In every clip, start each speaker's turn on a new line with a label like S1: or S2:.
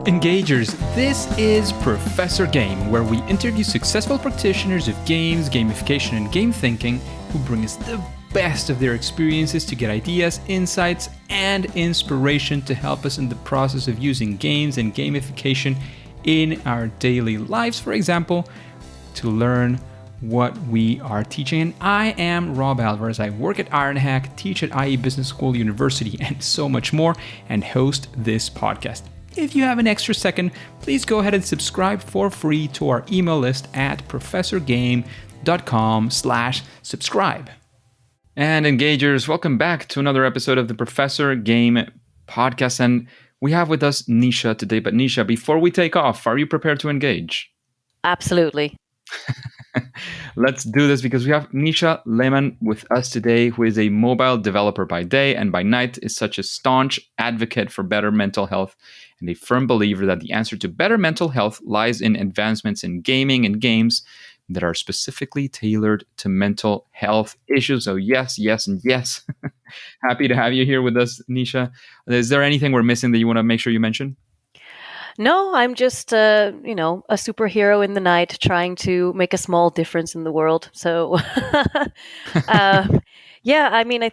S1: Engagers, this is Professor Game, where we interview successful practitioners of games, gamification, and game thinking who bring us the best of their experiences to get ideas, insights, and inspiration to help us in the process of using games and gamification in our daily lives, for example, to learn what we are teaching. And I am Rob Alvarez. I work at Ironhack, teach at IE Business School University, and so much more, and host this podcast. If you have an extra second, please go ahead and subscribe for free to our email list at professorgame.com/subscribe. And Engagers, welcome back to another episode of the Professor Game podcast. And we have with us Nisha today. But Nisha, before we take off, are you prepared to engage?
S2: Absolutely.
S1: Let's do this because we have Nisha Lehmann with us today, who is a mobile developer by day and by night is such a staunch advocate for better mental health and a firm believer that the answer to better mental health lies in advancements in gaming and games that are specifically tailored to mental health issues. So yes, yes, and yes. Happy to have you here with us, Nisha. Is there anything we're missing that you want to make sure you mention?
S2: No, I'm just, a superhero in the night trying to make a small difference in the world. So, I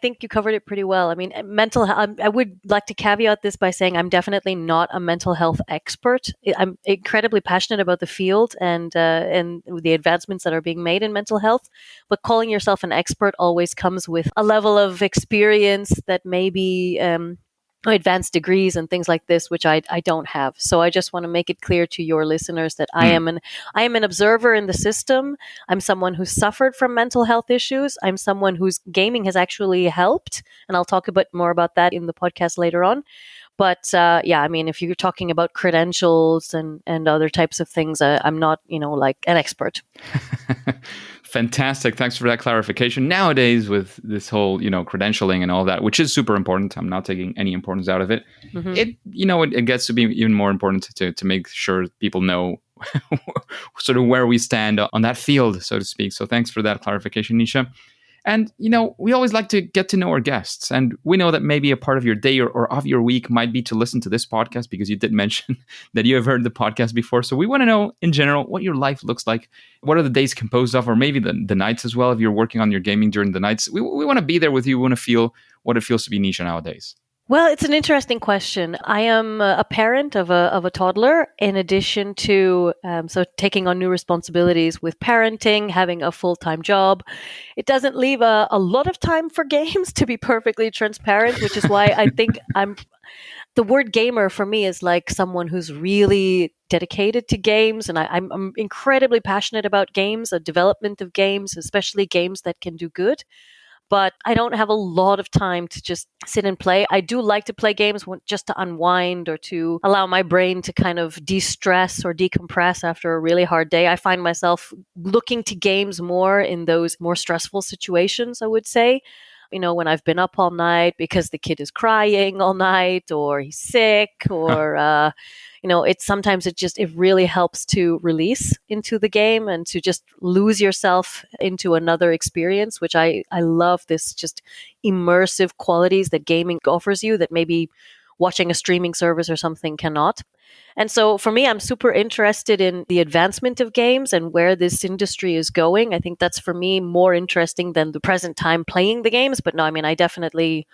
S2: think you covered it pretty well. I mean, mental health, I would like to caveat this by saying I'm definitely not a mental health expert. I'm incredibly passionate about the field and the advancements that are being made in mental health. But calling yourself an expert always comes with a level of experience that maybe advanced degrees and things like this, which I don't have. So I just want to make it clear to your listeners that I am an observer in the system. I'm someone who's suffered from mental health issues. I'm someone whose gaming has actually helped, and I'll talk a bit more about that in the podcast later on. But if you're talking about credentials and other types of things, I'm not, like an expert.
S1: Fantastic. Thanks for that clarification. Nowadays, with this whole, credentialing and all that, which is super important, I'm not taking any importance out of it. Mm-hmm. It gets to be even more important to make sure people know sort of where we stand on that field, so to speak. So thanks for that clarification, Nisha. And, we always like to get to know our guests. And we know that maybe a part of your day or of your week might be to listen to this podcast, because you did mention that you have heard the podcast before. So we want to know, in general, what your life looks like. What are the days composed of, or maybe the nights as well, if you're working on your gaming during the nights. We want to be there with you. We want to feel what it feels to be Nisha nowadays.
S2: Well, it's an interesting question. I am a parent of a toddler, in addition to taking on new responsibilities with parenting, having a full-time job. It doesn't leave a lot of time for games, to be perfectly transparent, which is why I think the word gamer for me is like someone who's really dedicated to games, and I'm incredibly passionate about games, the development of games, especially games that can do good. But I don't have a lot of time to just sit and play. I do like to play games just to unwind or to allow my brain to kind of de-stress or decompress after a really hard day. I find myself looking to games more in those more stressful situations, I would say. When I've been up all night because the kid is crying all night, or he's sick, or it really helps to release into the game and to just lose yourself into another experience, which I love, this just immersive qualities that gaming offers you that maybe watching a streaming service or something cannot. And so for me, I'm super interested in the advancement of games and where this industry is going. I think that's, for me, more interesting than the present time playing the games. But no, I definitely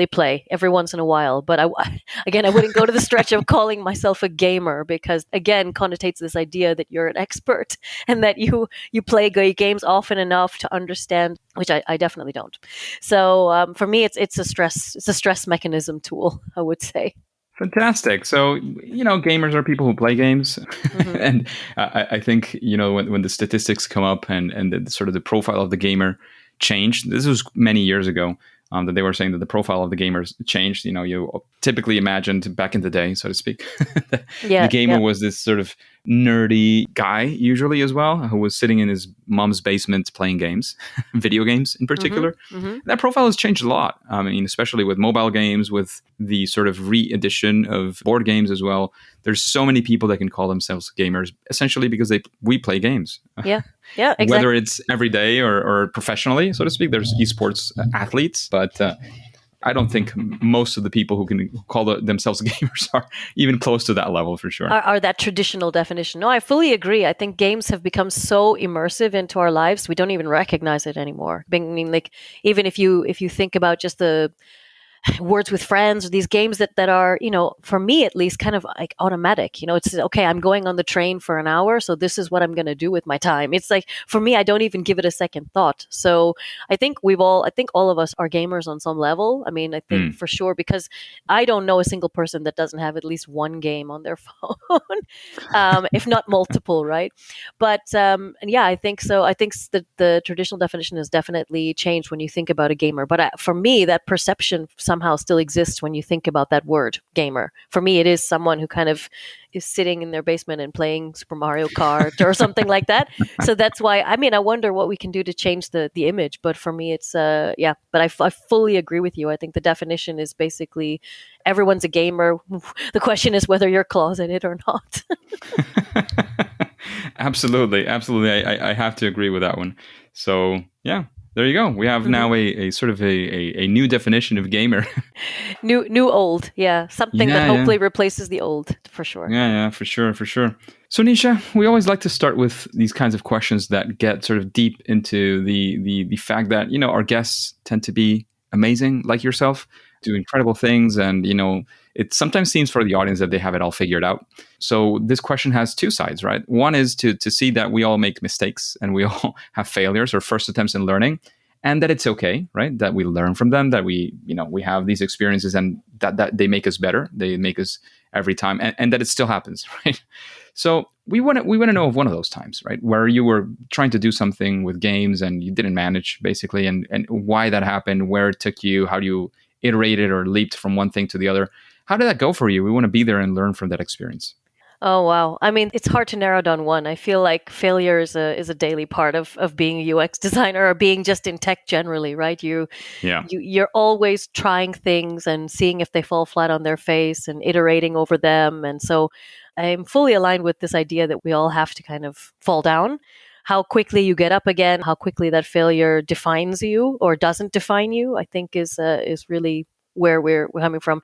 S2: play every once in a while. But I wouldn't go to the stretch of calling myself a gamer, because, again, connotates this idea that you're an expert and that you play games often enough to understand, which I definitely don't. So for me, it's a stress mechanism tool, I would say.
S1: Fantastic. So, gamers are people who play games. Mm-hmm. And I think, when the statistics come up and the sort of the profile of the gamer changed, this was many years ago, that they were saying that the profile of the gamers changed. You typically imagined back in the day, so to speak, the gamer was this sort of nerdy guy, usually as well, who was sitting in his mom's basement playing games, video games in particular. Mm-hmm. Mm-hmm. That profile has changed a lot. Especially with mobile games, with the sort of re-edition of board games as well. There's so many people that can call themselves gamers, essentially because we play games.
S2: Yeah, exactly.
S1: Whether it's every day or professionally, so to speak. There's esports athletes, but I don't think most of the people who can call themselves gamers are even close to that level for sure.
S2: Are that traditional definition. No, I fully agree. I think games have become so immersive into our lives, we don't even recognize it anymore. I mean, like, even if you think about just the Words with Friends, or these games that are, for me at least, kind of like automatic. It's okay, I'm going on the train for an hour, so this is what I'm going to do with my time. It's like, for me, I don't even give it a second thought. So I think all of us are gamers on some level. I mean, I think for sure, because I don't know a single person that doesn't have at least one game on their phone, if not multiple, right? But and yeah, I think so. I think that the traditional definition has definitely changed when you think about a gamer. But for me, that perception somehow still exists when you think about that word gamer. For me, it is someone who kind of is sitting in their basement and playing Super Mario Kart or something like that. So that's why, I mean, I wonder what we can do to change the image. But for me, it's, yeah, but I fully agree with you. I think the definition is basically everyone's a gamer. The question is whether you're closeted or not.
S1: Absolutely. I have to agree with that one. So yeah, there you go. We have now a sort of a new definition of gamer.
S2: new old, yeah, something that hopefully replaces the old, for sure.
S1: Yeah, for sure. So Nisha, we always like to start with these kinds of questions that get sort of deep into the fact that our guests tend to be amazing, like yourself, do incredible things, and it sometimes seems for the audience that they have it all figured out. So this question has two sides, right? One is to see that we all make mistakes and we all have failures or first attempts in learning, and that it's okay, right? That we learn from them, that we have these experiences, and that they make us better. They make us every time, and that it still happens, right? So we want to know of one of those times, right, where you were trying to do something with games and you didn't manage, basically, and why that happened, where it took you, how you iterated or leaped from one thing to the other. How did that go for you? We want to be there and learn from that experience.
S2: Oh, wow. I mean, it's hard to narrow down one. I feel like failure is a daily part of being a UX designer, or being just in tech generally, right? You're always trying things and seeing if they fall flat on their face and iterating over them. And so I'm fully aligned with this idea that we all have to kind of fall down. How quickly you get up again, how quickly that failure defines you or doesn't define you, I think is really where we're coming from.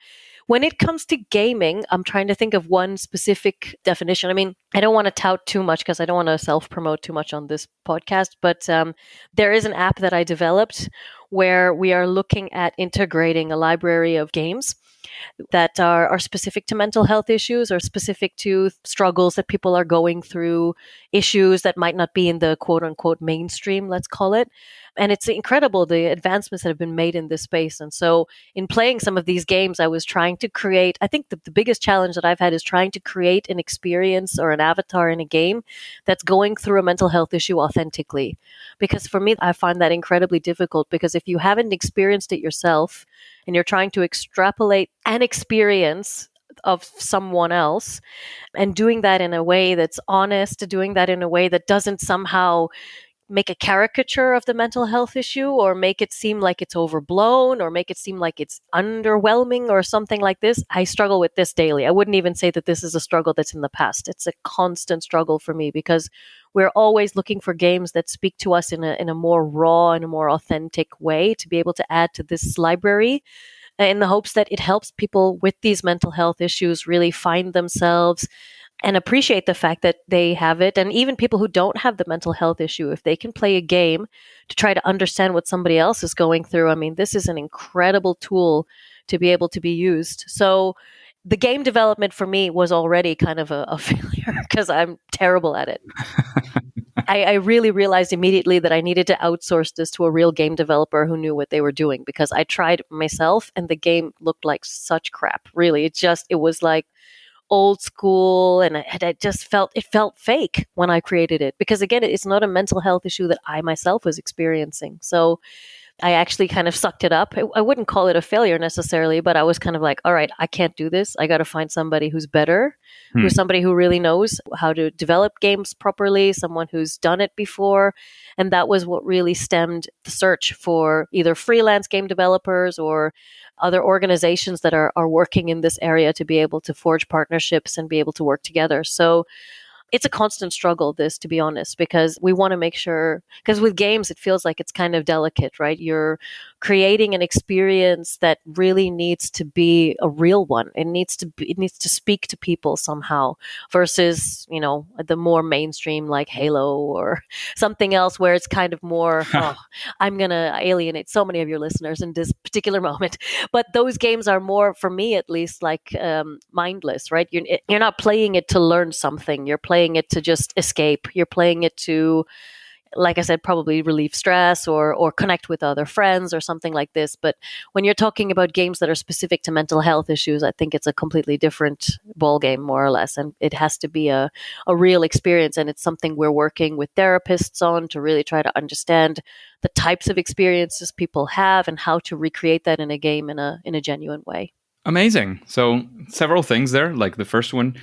S2: When it comes to gaming, I'm trying to think of one specific definition. I mean, I don't want to tout too much because I don't want to self-promote too much on this podcast, but there is an app that I developed where we are looking at integrating a library of games that are specific to mental health issues, or specific to struggles that people are going through, issues that might not be in the quote unquote mainstream, let's call it. And it's incredible, the advancements that have been made in this space. And so in playing some of these games, I was trying to create, I think the biggest challenge that I've had is trying to create an experience or an avatar in a game that's going through a mental health issue authentically. Because for me, I find that incredibly difficult, because if you haven't experienced it yourself and you're trying to extrapolate an experience of someone else, and doing that in a way that's honest, doing that in a way that doesn't somehow make a caricature of the mental health issue, or make it seem like it's overblown, or make it seem like it's underwhelming or something like this. I struggle with this daily. I wouldn't even say that this is a struggle that's in the past. It's a constant struggle for me, because we're always looking for games that speak to us in a more raw and a more authentic way, to be able to add to this library, in the hopes that it helps people with these mental health issues really find themselves and appreciate the fact that they have it. And even people who don't have the mental health issue, if they can play a game to try to understand what somebody else is going through, I mean, this is an incredible tool to be able to be used. So the game development for me was already kind of a failure, because I'm terrible at it. I really realized immediately that I needed to outsource this to a real game developer who knew what they were doing, because I tried myself and the game looked like such crap. Really, it was like old school, and I just felt fake when I created it, because again, it's not a mental health issue that I myself was experiencing. So I actually kind of sucked it up. I wouldn't call it a failure necessarily, but I was kind of like, all right, I can't do this. I got to find somebody who's better, who's somebody who really knows how to develop games properly, someone who's done it before. And that was what really stemmed the search for either freelance game developers or other organizations that are working in this area, to be able to forge partnerships and be able to work together. So it's a constant struggle, this, to be honest, because we want to make sure, because with games, it feels like it's kind of delicate, right? You're creating an experience that really needs to be a real one. It needs to speak to people somehow, versus, the more mainstream like Halo or something else where it's kind of more, oh, I'm going to alienate so many of your listeners in this particular moment. But those games are more, for me at least, like mindless, right? You're not playing it to learn something. You're playing it to just escape. You're playing it to, like I said, probably relieve stress or connect with other friends or something like this. But when you're talking about games that are specific to mental health issues, I think it's a completely different ball game, more or less. And it has to be a real experience. And it's something we're working with therapists on to really try to understand the types of experiences people have and how to recreate that in a game in a genuine way.
S1: Amazing. So several things there. Like the first one,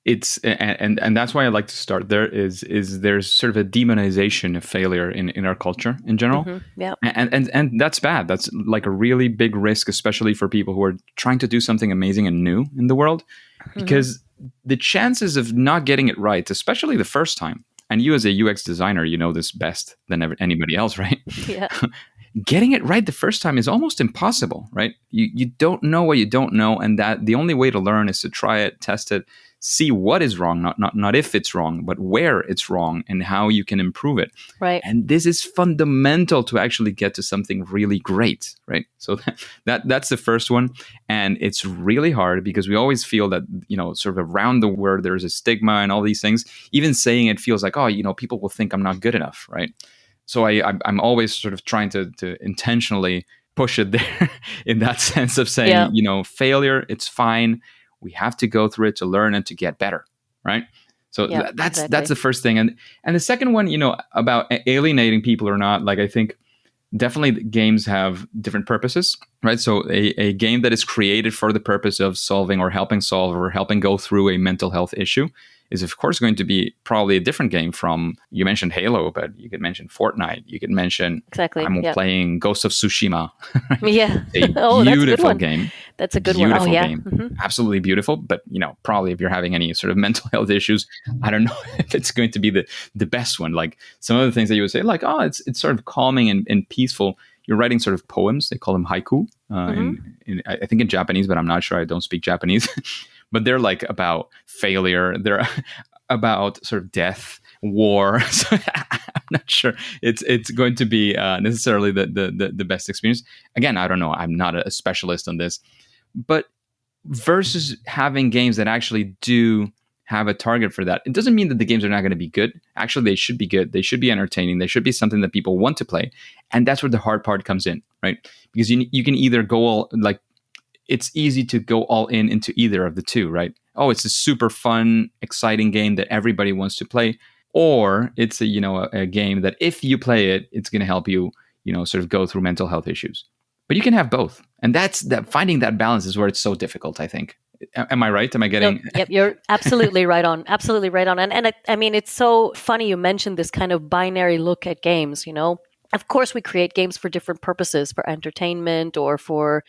S1: it's and that's why I like to start there, is there's sort of a demonization of failure in our culture in general.
S2: Yeah.
S1: And that's bad. That's like a really big risk, especially for people who are trying to do something amazing and new in the world, because the chances of not getting it right, especially the first time, and you as a UX designer, you know this best than anybody else, right?
S2: Yeah.
S1: Getting it right the first time is almost impossible, right? You don't know what you don't know, and that the only way to learn is to try it, test it, see what is wrong, not if it's wrong, but where it's wrong and how you can improve it.
S2: Right.
S1: And this is fundamental to actually get to something really great, right? So that's the first one. And it's really hard because we always feel that, sort of around the world, there's a stigma and all these things. Even saying it feels like, people will think I'm not good enough, right? So I'm always sort of trying to intentionally push it there in that sense of saying, failure, it's fine. We have to go through it to learn and to get better, right? So that's the first thing. And the second one, about alienating people or not, like I think definitely games have different purposes, right? So a game that is created for the purpose of solving or helping solve or helping go through a mental health issue is of course going to be probably a different game from, you mentioned Halo, but you could mention Fortnite. You could mention, I'm playing Ghost of Tsushima.
S2: Yeah.
S1: A beautiful game.
S2: That's a good one.
S1: Beautiful game. Absolutely beautiful. But, probably if you're having any sort of mental health issues, I don't know if it's going to be the best one. Like some of the things that you would say, like, it's sort of calming and peaceful. You're writing sort of poems. They call them haiku. I think in Japanese, but I'm not sure. I don't speak Japanese. But they're like about failure. They're about sort of death, war. So I'm not sure it's going to be necessarily the best experience. Again, I don't know. I'm not a specialist on this. But versus having games that actually do have a target for that, it doesn't mean that the games are not going to be good. Actually, they should be good. They should be entertaining. They should be something that people want to play. And that's where the hard part comes in, right? Because you can either go all, like, it's easy to go all into either of the two, right? Oh, it's a super fun, exciting game that everybody wants to play. Or it's a game that if you play it, it's going to help you, sort of go through mental health issues. But you can have both. And finding that balance is where it's so difficult, I think. Am I right? Am I getting...
S2: Yep, you're absolutely right on. Absolutely right on. And I mean, it's so funny you mentioned this kind of binary look at games, Of course, we create games for different purposes, for entertainment or for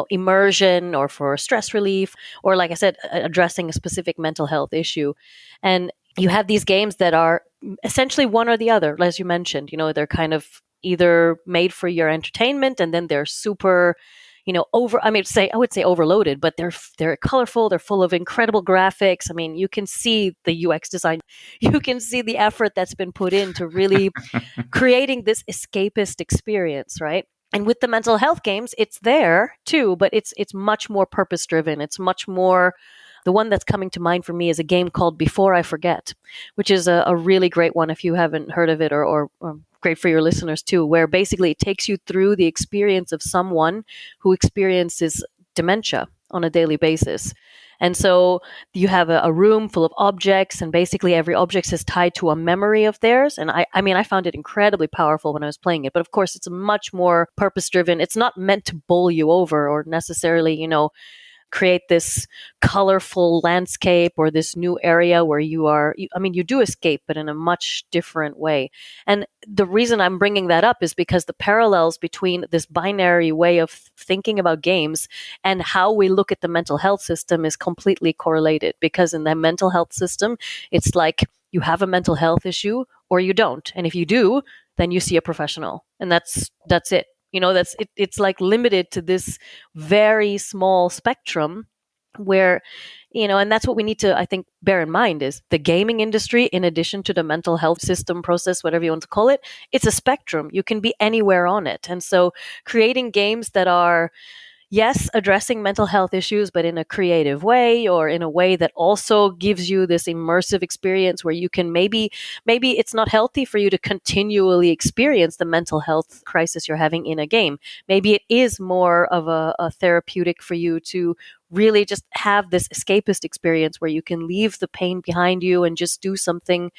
S2: immersion or for stress relief, or like I said, addressing a specific mental health issue. And you have these games that are essentially one or the other, as you mentioned, they're kind of either made for your entertainment and then they're super, I would say overloaded, but they're colorful. They're full of incredible graphics. I mean, you can see the UX design, you can see the effort that's been put into really creating this escapist experience, right? And with the mental health games, it's there too, but it's much more purpose driven. It's much more. The one that's coming to mind for me is a game called Before I Forget, which is a really great one if you haven't heard of it, or great for your listeners too, where basically it takes you through the experience of someone who experiences dementia on a daily basis. And so you have a room full of objects, and basically every object is tied to a memory of theirs. And I found it incredibly powerful when I was playing it. But of course, it's much more purpose-driven. It's not meant to bowl you over or necessarily, create this colorful landscape or this new area where you do escape, but in a much different way. And the reason I'm bringing that up is because the parallels between this binary way of thinking about games and how we look at the mental health system is completely correlated. Because in the mental health system, it's like you have a mental health issue or you don't. And if you do, then you see a professional, and that's it. it's like limited to this very small spectrum where, and that's what we need to, I think, bear in mind is the gaming industry, in addition to the mental health system process, whatever you want to call it, it's a spectrum. You can be anywhere on it. And so creating games that are, yes, addressing mental health issues, but in a creative way, or in a way that also gives you this immersive experience where you can maybe it's not healthy for you to continually experience the mental health crisis you're having in a game. Maybe it is more of a therapeutic for you to really just have this escapist experience where you can leave the pain behind you and just do something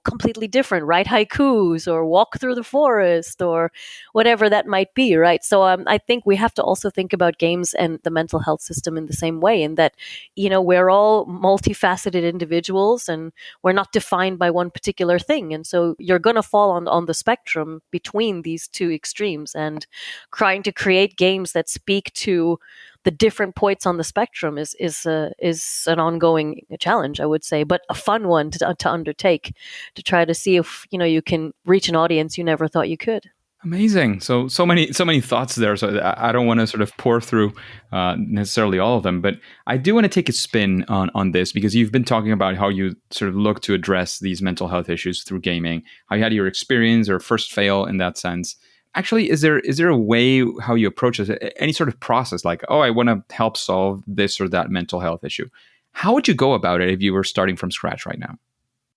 S2: completely different, write haikus or walk through the forest or whatever that might be, right? So I think we have to also think about games and the mental health system in the same way, in that, we're all multifaceted individuals and we're not defined by one particular thing. And so you're going to fall on the spectrum between these two extremes, and trying to create games that speak to the different points on the spectrum is an ongoing challenge, I would say, but a fun one to undertake, to try to see if you can reach an audience you never thought you could.
S1: Amazing. So many thoughts there. So I don't want to sort of pour through necessarily all of them, but I do want to take a spin on this, because you've been talking about how you sort of look to address these mental health issues through gaming, how you had your experience or first fail in that sense. Actually, is there a way how you approach this? Any sort of process, like, oh, I want to help solve this or that mental health issue. How would you go about it if you were starting from scratch right now?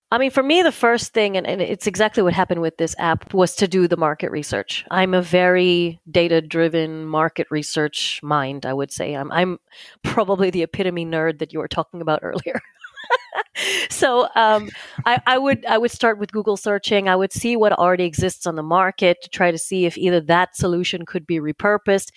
S2: I mean, for me, the first thing, and it's exactly what happened with this app, was to do the market research. I'm a very data-driven market research mind, I would say. I'm probably the epitome nerd that you were talking about earlier. So I would start with Google searching. I would see what already exists on the market to try to see if either that solution could be repurposed.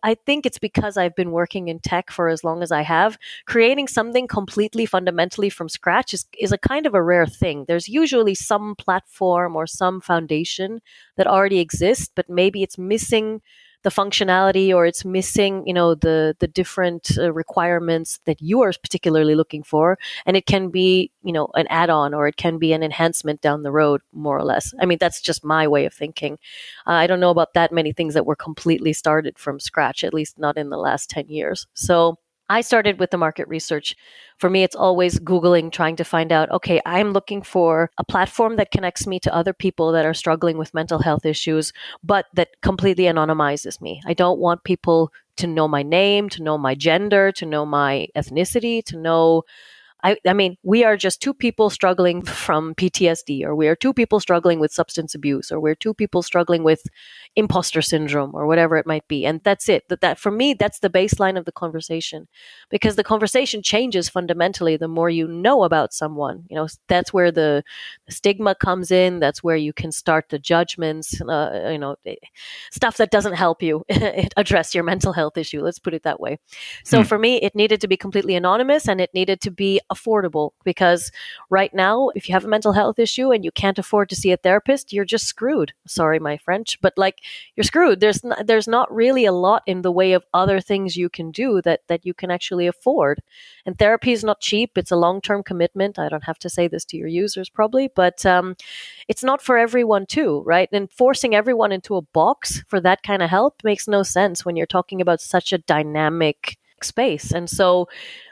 S2: I think it's because I've been working in tech for as long as I have. Creating something completely fundamentally from scratch is a kind of a rare thing. There's usually some platform or some foundation that already exists, but maybe it's missing the functionality, or it's missing, the different requirements that you are particularly looking for. And it can be, an add-on, or it can be an enhancement down the road, more or less. I mean, that's just my way of thinking. I don't know about that many things that were completely started from scratch, at least not in the last 10 years. So I started with the market research. For me, it's always Googling, trying to find out, okay, I'm looking for a platform that connects me to other people that are struggling with mental health issues, but that completely anonymizes me. I don't want people to know my name, to know my gender, to know my ethnicity, to know I mean, we are just two people struggling from PTSD, or we are two people struggling with substance abuse, or we're two people struggling with imposter syndrome, or whatever it might be. And that's it. That for me, that's the baseline of the conversation, because the conversation changes fundamentally the more you know about someone. That's where the stigma comes in. That's where you can start the judgments, stuff that doesn't help you address your mental health issue. Let's put it that way. So for me, it needed to be completely anonymous, and it needed to be affordable, because right now, if you have a mental health issue and you can't afford to see a therapist, you're just screwed. Sorry, my French, but you're screwed. There's not really a lot in the way of other things you can do that you can actually afford. And therapy is not cheap. It's a long-term commitment. I don't have to say this to your users probably, but it's not for everyone too, right? And forcing everyone into a box for that kind of help makes no sense when you're talking about such a dynamic space. And so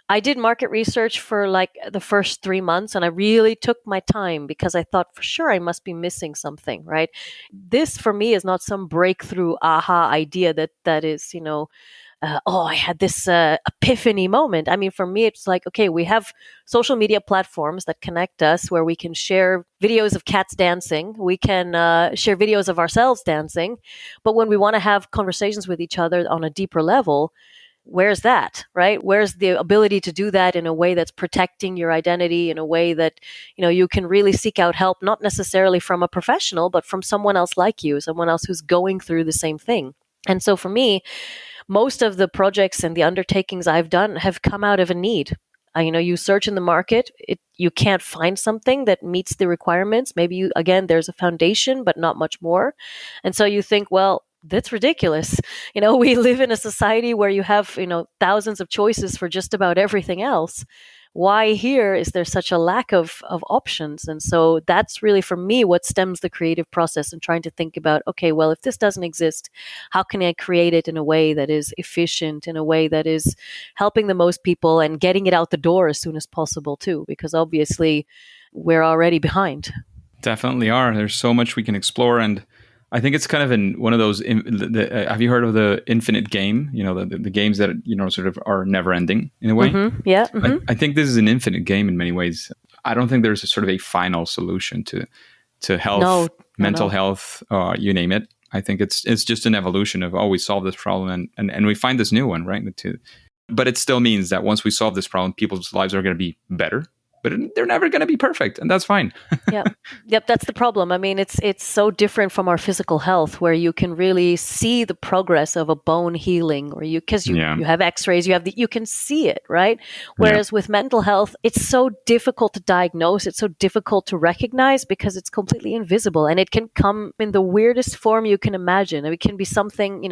S2: I did market research for the first 3 months, and I really took my time, because I thought for sure I must be missing something, right? This for me is not some breakthrough aha idea that is, I had this epiphany moment. I mean, for me, it's like, okay, we have social media platforms that connect us, where we can share videos of cats dancing. We can share videos of ourselves dancing. But when we want to have conversations with each other on a deeper level, where's that, right? Where's the ability to do that in a way that's protecting your identity, in a way that, you can really seek out help, not necessarily from a professional, but from someone else like you, someone else who's going through the same thing. And so for me, most of the projects and the undertakings I've done have come out of a need. You search in the market, you can't find something that meets the requirements. Maybe there's a foundation, but not much more. And so you think, well, that's ridiculous. We live in a society where you have, thousands of choices for just about everything else. why here is there such a lack of options? And so that's really for me what stems the creative process, and trying to think about, okay, well, if this doesn't exist, how can I create it in a way that is efficient, in a way that is helping the most people and getting it out the door as soon as possible too, because obviously we're already behind.
S1: Definitely are. There's so much we can explore, and I think it's kind of in one of those. Have you heard of the infinite game? The games that sort of are never ending in a way.
S2: Mm-hmm. Yeah. Mm-hmm.
S1: I think this is an infinite game in many ways. I don't think there's a sort of a final solution to health,
S2: No,
S1: mental
S2: no.
S1: health, you name it. I think it's just an evolution of, we solve this problem and we find this new one, right? But it still means that once we solve this problem, people's lives are going to be better, but they're never going to be perfect, and that's fine.
S2: Yep, that's the problem. I mean, it's so different from our physical health, where you can really see the progress of a bone healing, or because you have X-rays, you can see it, right? Whereas with mental health, it's so difficult to diagnose, it's so difficult to recognize, because it's completely invisible, and it can come in the weirdest form you can imagine. It can be something,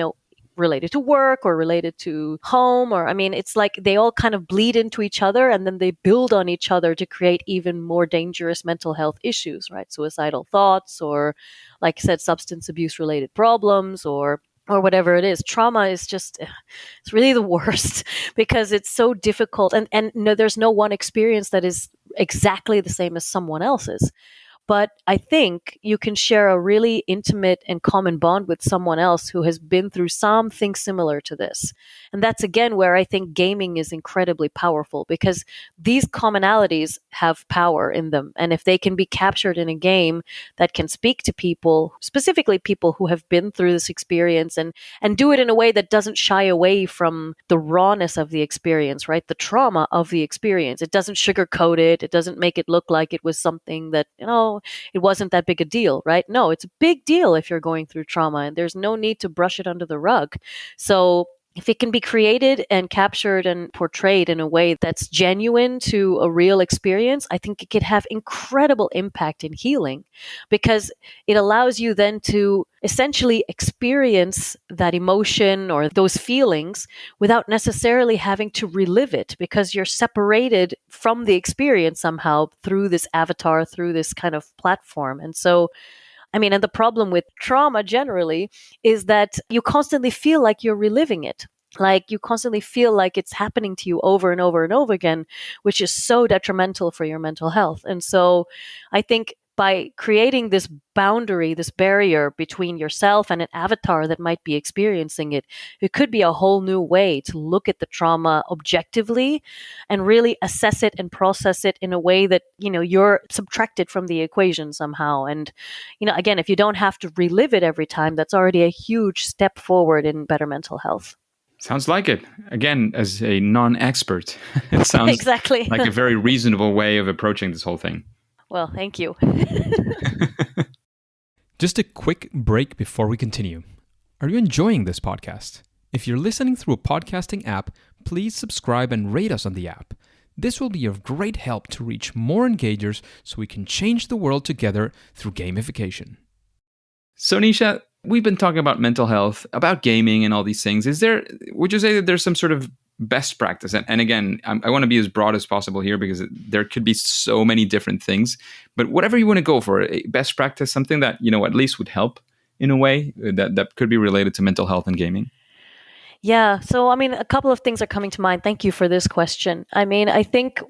S2: related to work or related to home, or it's like they all kind of bleed into each other, and then they build on each other to create even more dangerous mental health issues, right? Suicidal thoughts, or like I said, substance abuse related problems, or whatever it is. Trauma is just, it's really the worst because it's so difficult, and no, there's no one experience that is exactly the same as someone else's. But I think you can share a really intimate and common bond with someone else who has been through something similar to this. And that's again where I think gaming is incredibly powerful, because these commonalities have power in them. And if they can be captured in a game that can speak to people, specifically people who have been through this experience, and do it in a way that doesn't shy away from the rawness of the experience, right? The trauma of the experience. It doesn't sugarcoat it. It doesn't make it look like it was something that, it wasn't that big a deal, right? No, it's a big deal if you're going through trauma, and there's no need to brush it under the rug. So if it can be created and captured and portrayed in a way that's genuine to a real experience, I think it could have incredible impact in healing, because it allows you then to essentially experience that emotion or those feelings without necessarily having to relive it, because you're separated from the experience somehow through this avatar, through this kind of platform. And so and the problem with trauma generally is that you constantly feel like you're reliving it. Like you constantly feel like it's happening to you over and over and over again, which is so detrimental for your mental health. And so I think by creating this boundary, this barrier between yourself and an avatar that might be experiencing it, it could be a whole new way to look at the trauma objectively and really assess it and process it in a way that, you're subtracted from the equation somehow. And, again, if you don't have to relive it every time, that's already a huge step forward in better mental health.
S1: Sounds like it. Again, as a non-expert, it sounds
S2: exactly
S1: like a very reasonable way of approaching this whole thing.
S2: Well, thank you.
S3: Just a quick break before we continue. Are you enjoying this podcast? If you're listening through a podcasting app, please subscribe and rate us on the app. This will be of great help to reach more engagers so we can change the world together through gamification.
S1: So Nisha, we've been talking about mental health, about gaming and all these things. Would you say that there's some sort of best practice? And again, I want to be as broad as possible here, because there could be so many different things, but whatever you want to go for, a best practice, something that, at least would help in a way that could be related to mental health and gaming.
S2: Yeah. So, a couple of things are coming to mind. Thank you for this question. I think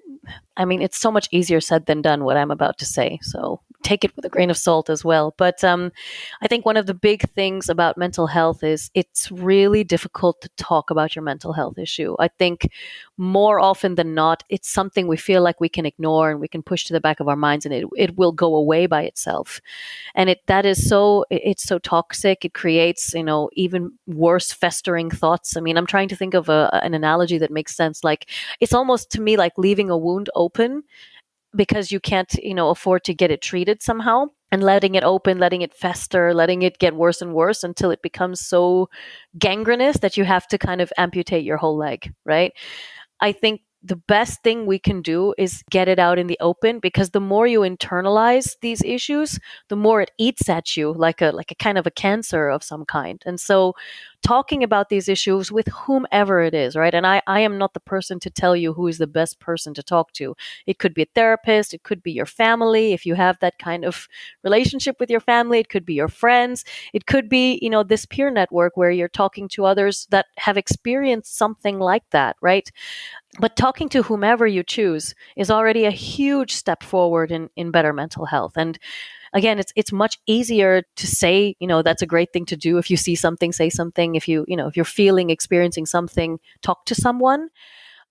S2: it's so much easier said than done, what I'm about to say. So take it with a grain of salt as well. But I think one of the big things about mental health is it's really difficult to talk about your mental health issue. I think more often than not, it's something we feel like we can ignore and we can push to the back of our minds, and it will go away by itself. And it's so toxic. It creates, even worse festering thoughts. I'm trying to think of an analogy that makes sense. Like, it's almost to me like leaving a wound open because you can't, afford to get it treated somehow, and letting it open, letting it fester, letting it get worse and worse until it becomes so gangrenous that you have to kind of amputate your whole leg, right? I think the best thing we can do is get it out in the open, because the more you internalize these issues, the more it eats at you like a kind of a cancer of some kind. And so talking about these issues with whomever it is, right? And I am not the person to tell you who is the best person to talk to. It could be a therapist, it could be your family, if you have that kind of relationship with your family, it could be your friends, it could be, this peer network where you're talking to others that have experienced something like that, right? But talking to whomever you choose is already a huge step forward in better mental health. And again, it's much easier to say, that's a great thing to do. If you see something, say something. If if you're feeling, experiencing something, talk to someone,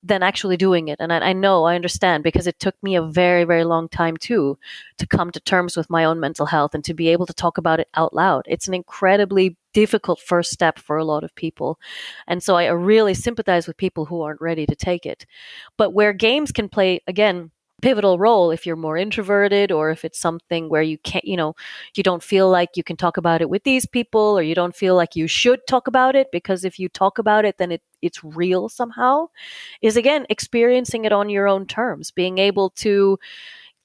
S2: than actually doing it. And I know, I understand, because it took me a very, very long time too to come to terms with my own mental health and to be able to talk about it out loud. It's an incredibly difficult first step for a lot of people. And so I really sympathize with people who aren't ready to take it. But where games can play, again, pivotal role if you're more introverted, or if it's something where you can't, you don't feel like you can talk about it with these people, or you don't feel like you should talk about it, because if you talk about it, then it's real somehow, is again experiencing it on your own terms, being able to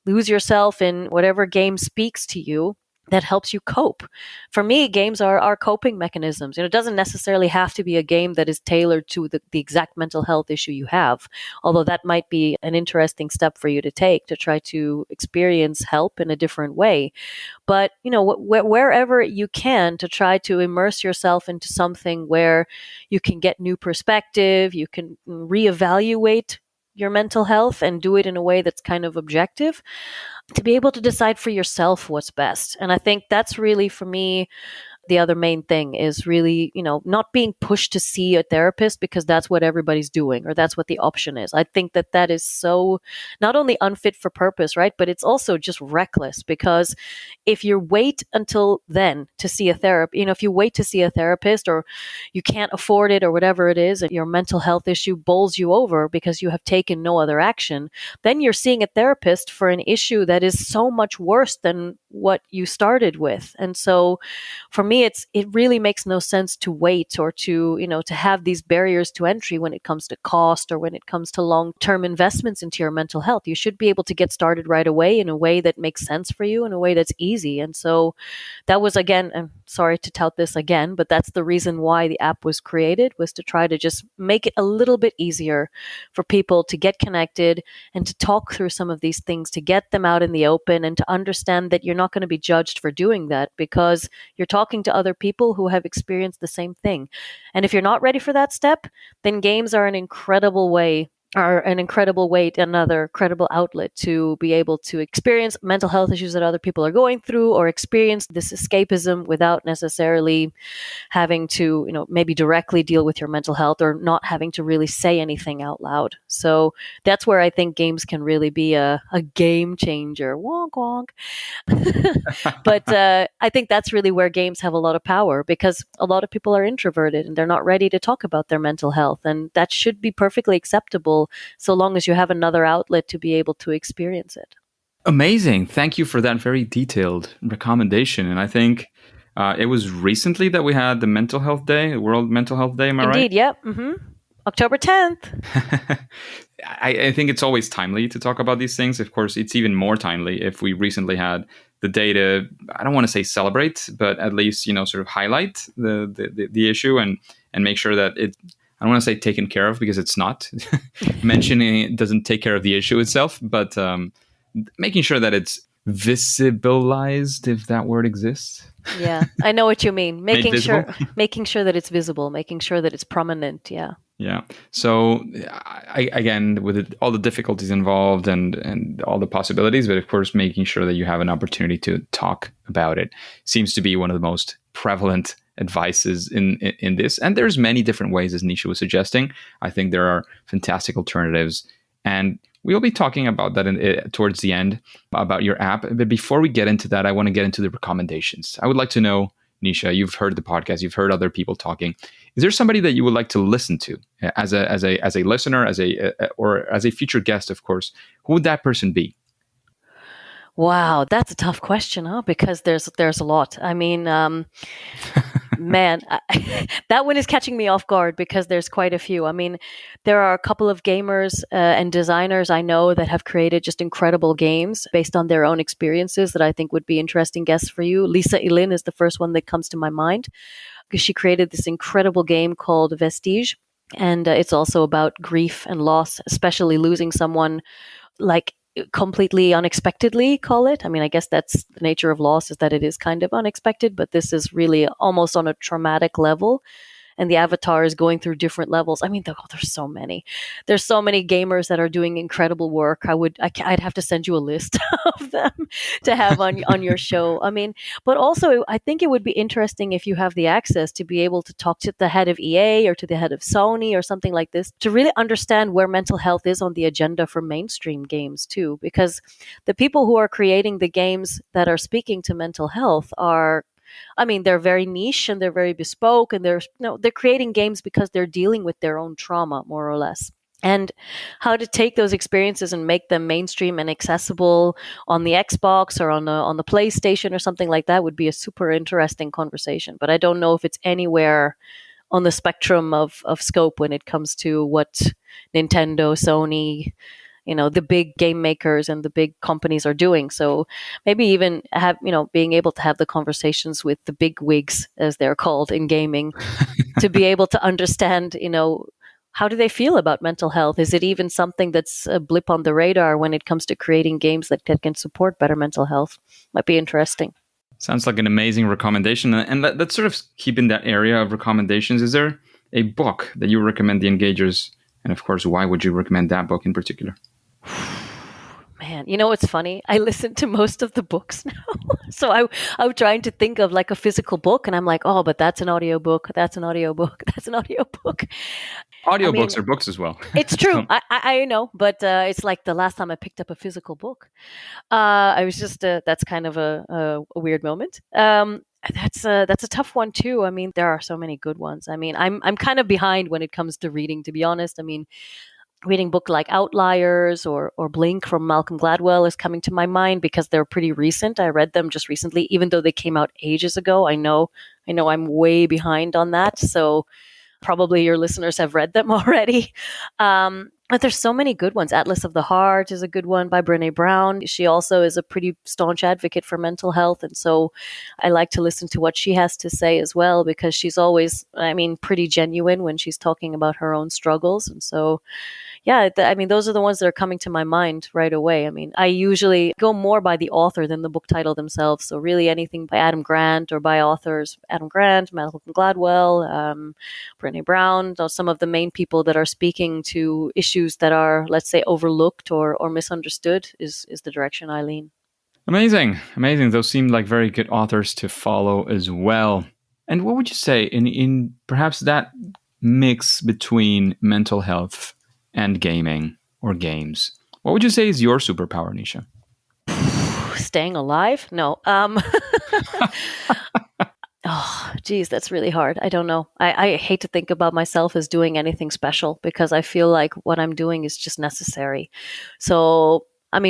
S2: lose yourself in whatever game speaks to you that helps you cope. For me, games are coping mechanisms. It doesn't necessarily have to be a game that is tailored to the exact mental health issue you have, although that might be an interesting step for you to take to try to experience help in a different way. But, wherever you can, to try to immerse yourself into something where you can get new perspective, you can reevaluate your mental health and do it in a way that's kind of objective, to be able to decide for yourself what's best. And I think that's really, for me, the other main thing is really, not being pushed to see a therapist because that's what everybody's doing or that's what the option is. I think that is so not only unfit for purpose, right? But it's also just reckless, because if you wait until then to see a therapist, if you wait to see a therapist, or you can't afford it, or whatever it is, your mental health issue bowls you over because you have taken no other action, then you're seeing a therapist for an issue that is so much worse than what you started with. And so for me, it really makes no sense to wait, or to have these barriers to entry when it comes to cost, or when it comes to long-term investments into your mental health. You should be able to get started right away in a way that makes sense for you, in a way that's easy. And so that was, again, I'm sorry to tout this again, but that's the reason why the app was created, was to try to just make it a little bit easier for people to get connected and to talk through some of these things, to get them out in the open, and to understand that you're not going to be judged for doing that, because you're talking to other people who have experienced the same thing. And if you're not ready for that step, then games are an incredible way, another credible outlet to be able to experience mental health issues that other people are going through, or experience this escapism without necessarily having to, maybe directly deal with your mental health, or not having to really say anything out loud. So that's where I think games can really be a game changer. Wonk, wonk. But I think that's really where games have a lot of power, because a lot of people are introverted and they're not ready to talk about their mental health. And that should be perfectly acceptable, so long as you have another outlet to be able to experience it.
S1: Amazing. Thank you for that very detailed recommendation. And I think it was recently that we had the Mental Health Day, World Mental Health Day. Am I right?
S2: Indeed, yep. October 10th.
S1: I think it's always timely to talk about these things. Of course, it's even more timely if we recently had the day to, I don't want to say celebrate, but at least, sort of highlight the issue and make sure that it, I don't want to say taken care of, because it's not. Mentioning it doesn't take care of the issue itself, but making sure that it's visibilized, if that word exists.
S2: Yeah, I know what you mean. Making sure that it's visible, making sure that it's prominent. Yeah.
S1: Yeah. So again, with all the difficulties involved and all the possibilities, but of course, making sure that you have an opportunity to talk about it seems to be one of the most prevalent advices in this. And there's many different ways, as Nisha was suggesting. I think there are fantastic alternatives, and we'll be talking about that towards the end, about your app. But before we get into that, I want to get into the recommendations. I would like to know, Nisha, you've heard the podcast, you've heard other people talking. Is there somebody that you would like to listen to as a listener, or as a future guest, of course? Who would that person be?
S2: Wow, that's a tough question, huh? Because there's a lot. I mean, Man, that one is catching me off guard because there's quite a few. I mean, there are a couple of gamers and designers I know that have created just incredible games based on their own experiences that I think would be interesting guests for you. Lisa Ilin is the first one that comes to my mind because she created this incredible game called Vestige. And it's also about grief and loss, especially losing someone like completely unexpectedly, call it. I mean, I guess that's the nature of loss, is that it is kind of unexpected, but this is really almost on a traumatic level, and the avatar is going through different levels. I mean, there's so many. There's so many gamers that are doing incredible work. I'd have to send you a list of them to have on your show. I mean, but also I think it would be interesting if you have the access to be able to talk to the head of EA or to the head of Sony or something like this to really understand where mental health is on the agenda for mainstream games too, because the people who are creating the games that are speaking to mental health are, I mean, they're very niche and they're very bespoke, and they're creating games because they're dealing with their own trauma, more or less. And how to take those experiences and make them mainstream and accessible on the Xbox or on the PlayStation or something like that would be a super interesting conversation. But I don't know if it's anywhere on the spectrum of scope when it comes to what Nintendo, Sony, the big game makers and the big companies are doing. So maybe even have, being able to have the conversations with the big wigs, as they're called in gaming, to be able to understand, how do they feel about mental health? Is it even something that's a blip on the radar when it comes to creating games that can support better mental health? Might be interesting.
S1: Sounds like an amazing recommendation. And let's sort of keep in that area of recommendations. Is there a book that you recommend the engagers? And of course, why would you recommend that book in particular?
S2: Man, it's funny. I listen to most of the books now. So I'm trying to think of like a physical book, and I'm like, oh, but that's an audiobook. That's an audiobook. That's an audiobook.
S1: Audiobooks are books as well.
S2: It's true. I know, but it's like the last time I picked up a physical book. I was just, that's kind of a weird moment. That's a tough one too. I mean, there are so many good ones. I mean, I'm kind of behind when it comes to reading, to be honest. I mean, reading book like Outliers or Blink from Malcolm Gladwell is coming to my mind because they're pretty recent. I read them just recently, even though they came out ages ago. I know I'm way behind on that. So probably your listeners have read them already. But there's so many good ones. Atlas of the Heart is a good one by Brené Brown. She also is a pretty staunch advocate for mental health. And so I like to listen to what she has to say as well, because she's always, pretty genuine when she's talking about her own struggles. And so, yeah, those are the ones that are coming to my mind right away. I mean, I usually go more by the author than the book title themselves. So really anything by Adam Grant or by authors Adam Grant, Malcolm Gladwell, Brené Brown, some of the main people that are speaking to issues that are, let's say, overlooked or misunderstood is the direction I lean.
S1: Amazing. Those seem like very good authors to follow as well. And what would you say in perhaps that mix between mental health and gaming or games? What would you say is your superpower, Nisha?
S2: Staying alive? No. Oh, geez, that's really hard. I don't know. I hate to think about myself as doing anything special because I feel like what I'm doing is just necessary. So,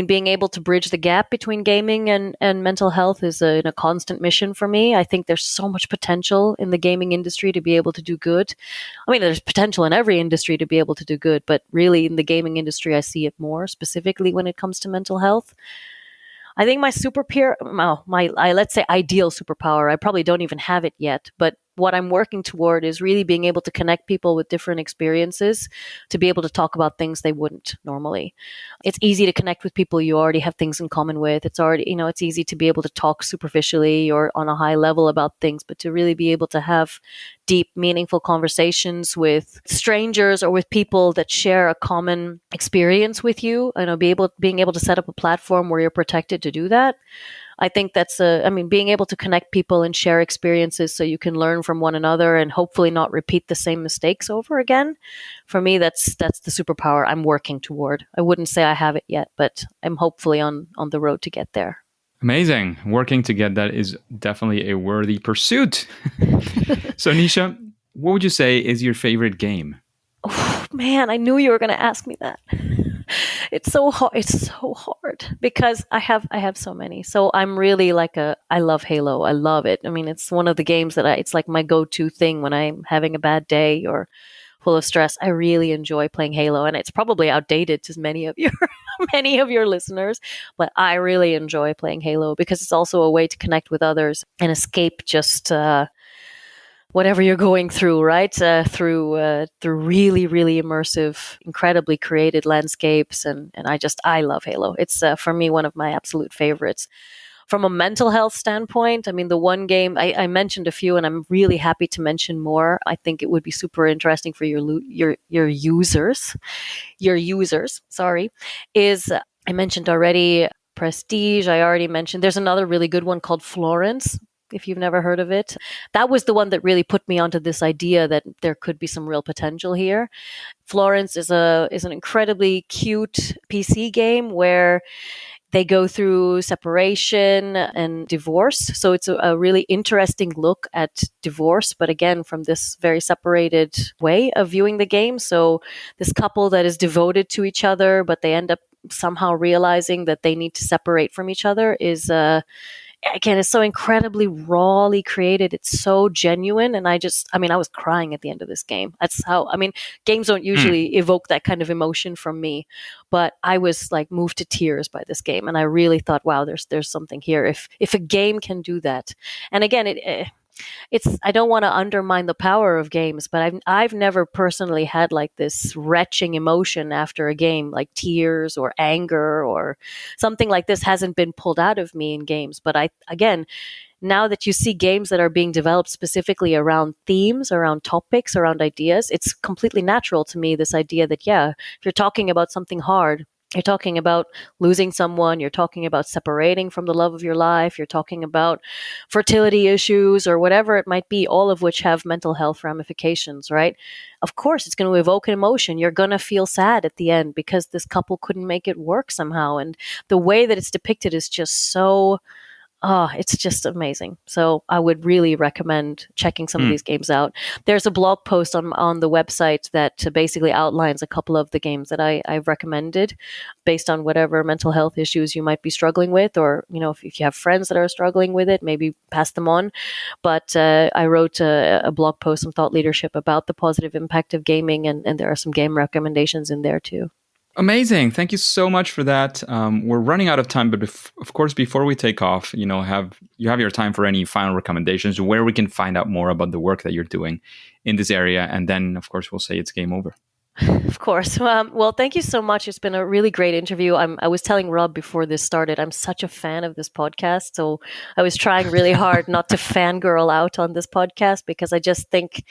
S2: being able to bridge the gap between gaming and mental health is a constant mission for me. I think there's so much potential in the gaming industry to be able to do good. There's potential in every industry to be able to do good, but really in the gaming industry, I see it more specifically when it comes to mental health. I think my let's say ideal superpower, I probably don't even have it yet, but what I'm working toward is really being able to connect people with different experiences to be able to talk about things they wouldn't normally. It's easy to connect with people you already have things in common with. It's already, it's easy to be able to talk superficially or on a high level about things, but to really be able to have deep, meaningful conversations with strangers or with people that share a common experience with you, being able to set up a platform where you're protected to do that. I think that's being able to connect people and share experiences so you can learn from one another and hopefully not repeat the same mistakes over again. For me, that's the superpower I'm working toward. I wouldn't say I have it yet, but I'm hopefully on the road to get there.
S1: Amazing. Working to get that is definitely a worthy pursuit. So, Nisha, what would you say is your favorite game?
S2: Oh, man, I knew you were going to ask me that. It's so hard. It's so hard because I have so many. So I'm really like I love Halo. I love it. I mean, it's one of the games that it's like my go-to thing when I'm having a bad day or full of stress. I really enjoy playing Halo, and it's probably outdated to many of your many of your listeners, but I really enjoy playing Halo because it's also a way to connect with others and escape just whatever you're going through, right? Through really, really immersive, incredibly created landscapes, and I love Halo. It's for me one of my absolute favorites. From a mental health standpoint, I mean, the one game I mentioned a few, and I'm really happy to mention more. I think it would be super interesting for your users. Sorry, is I mentioned already Prestige. I already mentioned. There's another really good one called Florence. If you've never heard of it, that was the one that really put me onto this idea that there could be some real potential here. Florence is an incredibly cute PC game where they go through separation and divorce. So it's a really interesting look at divorce, but again, from this very separated way of viewing the game. So this couple that is devoted to each other, but they end up somehow realizing that they need to separate from each other is again, it's so incredibly rawly created. It's so genuine. And I was crying at the end of this game. That's how, games don't usually evoke that kind of emotion from me, but I was like moved to tears by this game. And I really thought, wow, there's something here. If a game can do that. And again, I don't want to undermine the power of games, but I've never personally had like this retching emotion after a game, like tears or anger or something like this hasn't been pulled out of me in games. But again, now that you see games that are being developed specifically around themes, around topics, around ideas, it's completely natural to me, this idea that, yeah, if you're talking about something hard, you're talking about losing someone, you're talking about separating from the love of your life, you're talking about fertility issues or whatever it might be, all of which have mental health ramifications, right? Of course, it's going to evoke an emotion. You're going to feel sad at the end because this couple couldn't make it work somehow. And the way that it's depicted is just so it's just amazing. So I would really recommend checking some of these games out. There's a blog post on the website that basically outlines a couple of the games that I've recommended based on whatever mental health issues you might be struggling with, or, if you have friends that are struggling with it, maybe pass them on. But I wrote a blog post on thought leadership about the positive impact of gaming, and there are some game recommendations in there too.
S1: Amazing. Thank you so much for that. We're running out of time, but of course, before we take off, have your time for any final recommendations where we can find out more about the work that you're doing in this area. And then, of course, we'll say it's game over.
S2: Of course. Well, thank you so much. It's been a really great interview. I was telling Rob before this started, I'm such a fan of this podcast. So I was trying really hard not to fangirl out on this podcast because I think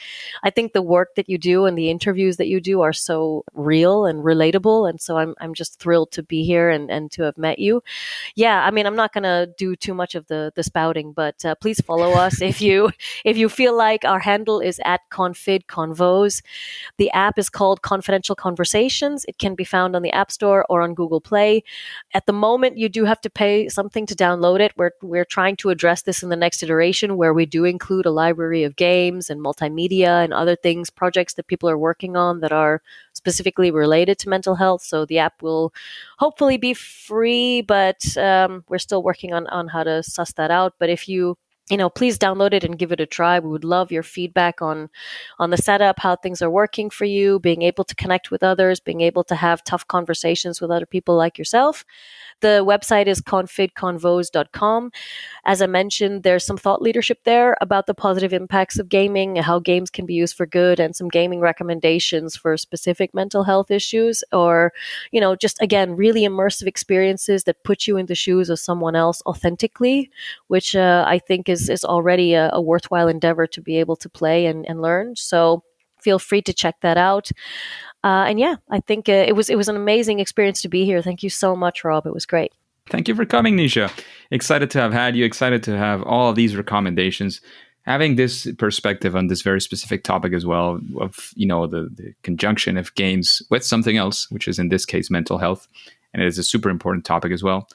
S2: the work that you do and the interviews that you do are so real and relatable. And so I'm just thrilled to be here and to have met you. Yeah, I'm not going to do too much of the spouting, but please follow us if you feel like. Our handle is @confidconvos. The app is called Confidential Conversations. It can be found on the App Store or on Google Play. At the moment, you do have to pay something to download it. We're trying to address this in the next iteration, where we do include a library of games and multimedia and other things, projects that people are working on that are specifically related to mental health. So the app will hopefully be free, but we're still working on how to suss that out. But if please download it and give it a try. We would love your feedback on the setup, how things are working for you, being able to connect with others, being able to have tough conversations with other people like yourself. The website is confidconvos.com. As I mentioned, there's some thought leadership there about the positive impacts of gaming, how games can be used for good, and some gaming recommendations for specific mental health issues, or, just again, really immersive experiences that put you in the shoes of someone else authentically, which I think is already a worthwhile endeavor to be able to play and learn. So feel free to check that out. And yeah, I think it was an amazing experience to be here. Thank you so much, Rob. It was great.
S1: Thank you for coming, Nisha. Excited to have had you. Excited to have all of these recommendations. Having this perspective on this very specific topic as well of, the conjunction of games with something else, which is in this case mental health. And it is a super important topic as well.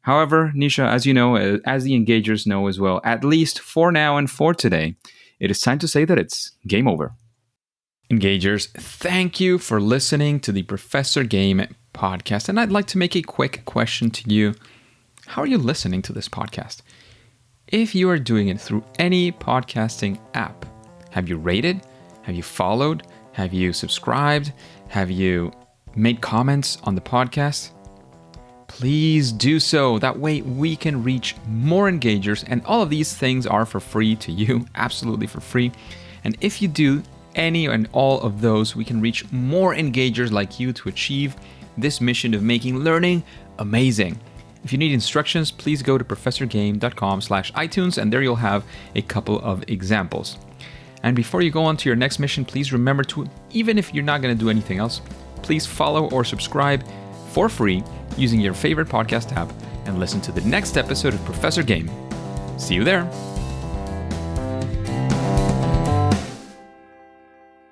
S1: However, Nisha, as you know, as the engagers know as well, at least for now and for today, it is time to say that it's game over. Engagers, thank you for listening to the Professor Game podcast. And I'd like to make a quick question to you. How are you listening to this podcast? If you are doing it through any podcasting app, have you rated? Have you followed? Have you subscribed? Have you made comments on the podcast? Please do so. That way we can reach more engagers, and all of these things are for free to you, absolutely for free. And if you do any and all of those, we can reach more engagers like you to achieve this mission of making learning amazing. If you need instructions, please go to professorgame.com/iTunes, and there you'll have a couple of examples. And before you go on to your next mission, please remember to, even if you're not going to do anything else, please follow or subscribe for free using your favorite podcast app and listen to the next episode of Professor Game. See you there.